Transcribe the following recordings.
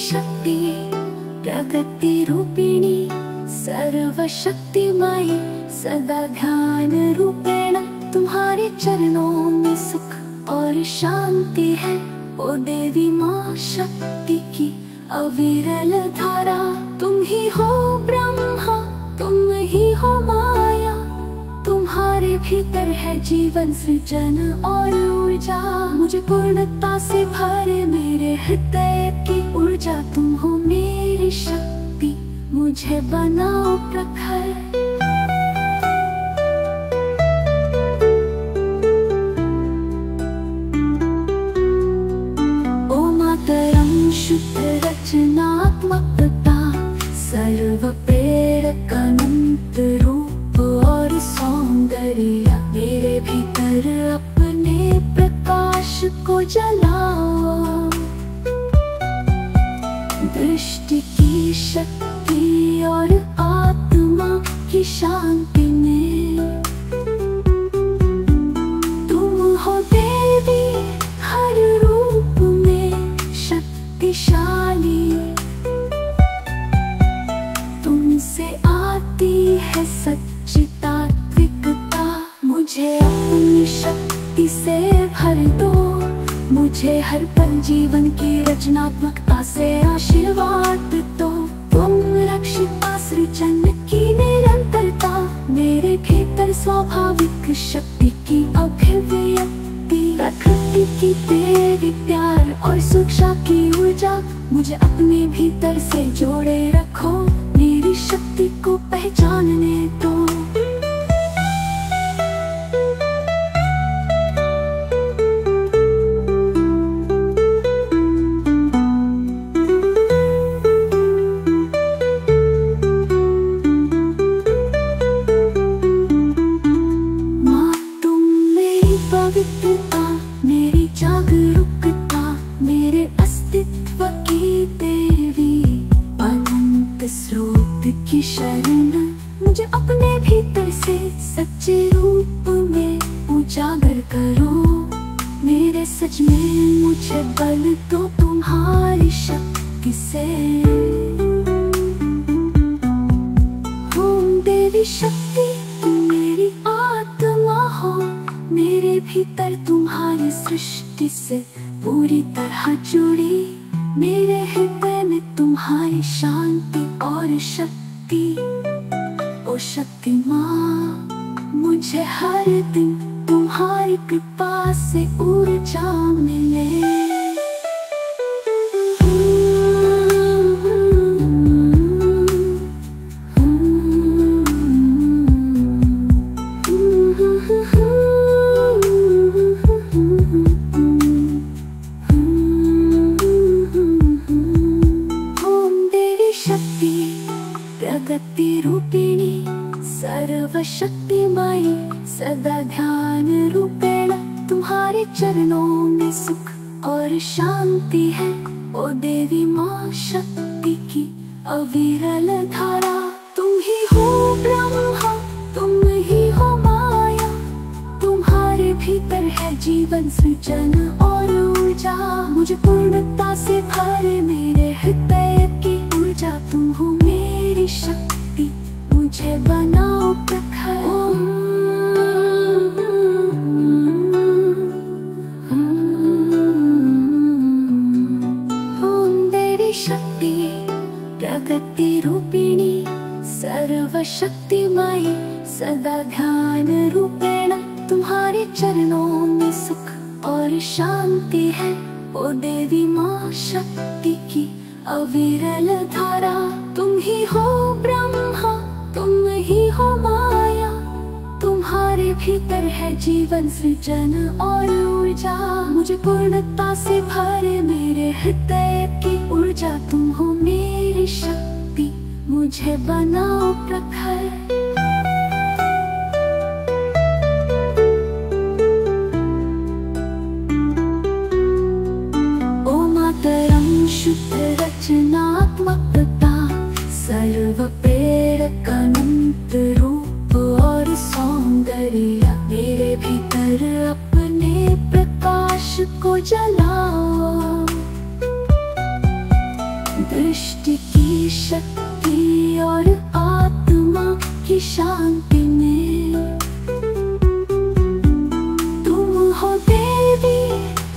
शक्ति प्रगति रूपिणी सर्वशक्तिमयी सदा ध्यान रूपेण तुम्हारे चरणों में सुख और शांति है। ओ देवी माँ शक्ति की अविरल धारा, तुम ही हो ब्रह्मा, तुम ही हो माया, तुम्हारे भीतर है जीवन सृजन और ऊर्जा। मुझे पूर्णता से भरे मेरे हृदय की ऊर्जा, तुम हो मेरी शक्ति, मुझे बनाओ प्रखर। ओ मातरम शुद्ध रचनात्मकता, सर्व प्रेरक अनंत रूप और सौंदर्य, मेरे भीतर अपने प्रकाश को जलाओ। दृष्टि की शक्ति और आत्मा की शांति में तुम हो देवी, हर रूप में शक्तिशाली। तुमसे आती है सच्ची तात्विकता, मुझे अपनी शक्ति से भर दो। मुझे हर पल जीवन की रचनात्मकता से आशीर्वाद दो। तुम रक्षिता सृजन की निरंतरता, मेरे भीतर स्वाभाविक शक्ति की अभिव्यक्ति। प्रकृति की देवी प्यार और सुरक्षा की ऊर्जा, मुझे अपने भीतर से जोड़े रखो। मेरी शक्ति को पहचानने दो। पवित्रता, मेरी जागरूकता, मेरे अस्तित्व की देवी, अनंत स्रोत की शरण, मुझे अपने भीतर से सच्चे रूप में उजागर करो। मेरे सच में मुझे बल दो तुम्हारी शक्ति से। ओम देवी शक्ति, तुम मेरी आत्मा हो, मेरे भीतर तुम्हारी सृष्टि से पूरी तरह जुड़ी। मेरे हृदय में तुम्हारी शांति और शक्ति। ओ शक्ति माँ, मुझे हर दिन तुम्हारी कृपा से ऊर्जा मिले। प्रगति रूपिणी सर्वशक्तिमयी सदा ध्यान रूपेण, तुम्हारे चरणों में सुख और शांति है। ओ देवी माँ शक्ति की अविरल धारा, तुम ही हो ब्रह्मा, तुम ही हो माया, तुम्हारे भीतर है जीवन सृजन और ऊर्जा। मुझे पूर्णता से भरे मेरे हृदय की ऊर्जा, तुम हो मेरी शक्ति, मुझे बनाओ प्रखर। ओम देवी शक्ति प्रगति रूपिणी सर्वशक्तिमयी सदा ध्यान रूपेण, तुम्हारे चरणों में सुख और शांति है। ओ देवी माँ शक्ति की अविरल धारा, तुम ही हो ब्रह्मा, तुम ही हो माया, तुम्हारे भीतर है जीवन सृजन और ऊर्जा। मुझे पूर्णता से भरे मेरे हृदय की ऊर्जा, तुम हो मेरी शक्ति, मुझे बनाओ प्रखर। ओ मातरम शुद्ध रचनात्मकता, सर्व प्रेरक अनंत रूप और सौंदर्य, भरिया मेरे भीतर अपने प्रकाश को जलाओ। दृष्टि की शक्ति और आत्मा की शांति में तुम हो देवी,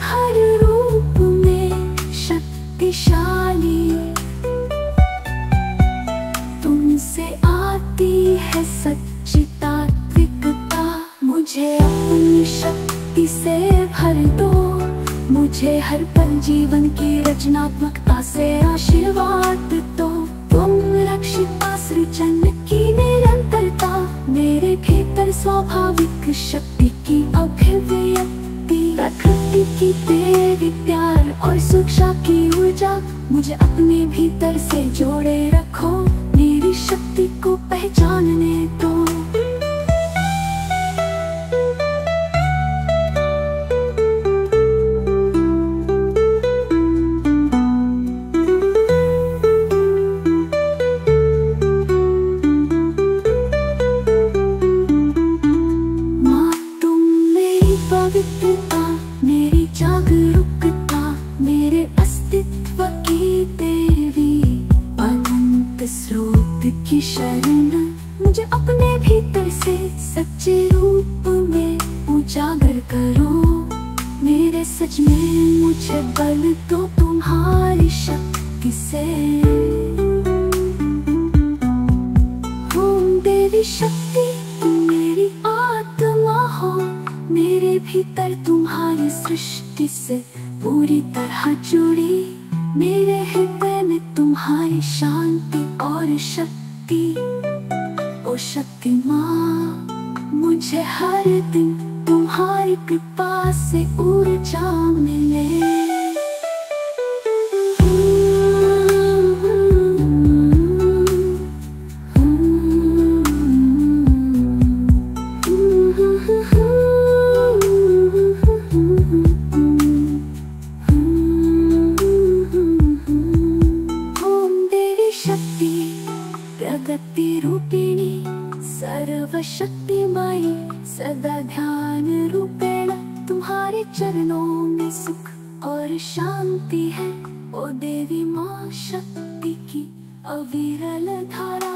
हर रूप में शक्तिशाली। तुमसे आती है सच्ची तात्विकता, मुझे अपनी शक्ति से भर दो। मुझे हर पल जीवन की रचनात्मकता से आशीर्वाद दो। तुम रक्षिता सृजन की निरंतरता, मेरे भीतर स्वाभाविक शक्ति की अभिव्यक्ति। प्रकृति की देवी प्यार और सुरक्षा की ऊर्जा, मुझे अपने भीतर से जोड़े रखो। मेरी शक्ति को पहचानने दो। पवित्रता, मेरी जागरूकता, मेरे अस्तित्व की देवी। अनंत स्रोत की शरण, मुझे अपने भीतर से सच्चे रूप में उजागर करो। मेरे सच में मुझे बल दो तुम्हारी शक्ति से। ओम देवी शक्ति, तुम मेरी आत्मा हो। मेरे भीतर तुम्हारी सृष्टि से पूरी तरह जुड़ी। मेरे हृदय में तुम्हारी शांति और शक्ति। ओ शक्ति माँ, मुझे हर दिन तुम्हारी कृपा से ऊर्जा मिले। प्रगति रूपिणी सर्वशक्तिमयी, सदा ध्यान रूपेण तुम्हारे चरणों में सुख और शांति है। ओ देवी माँ शक्ति की अविरल धारा।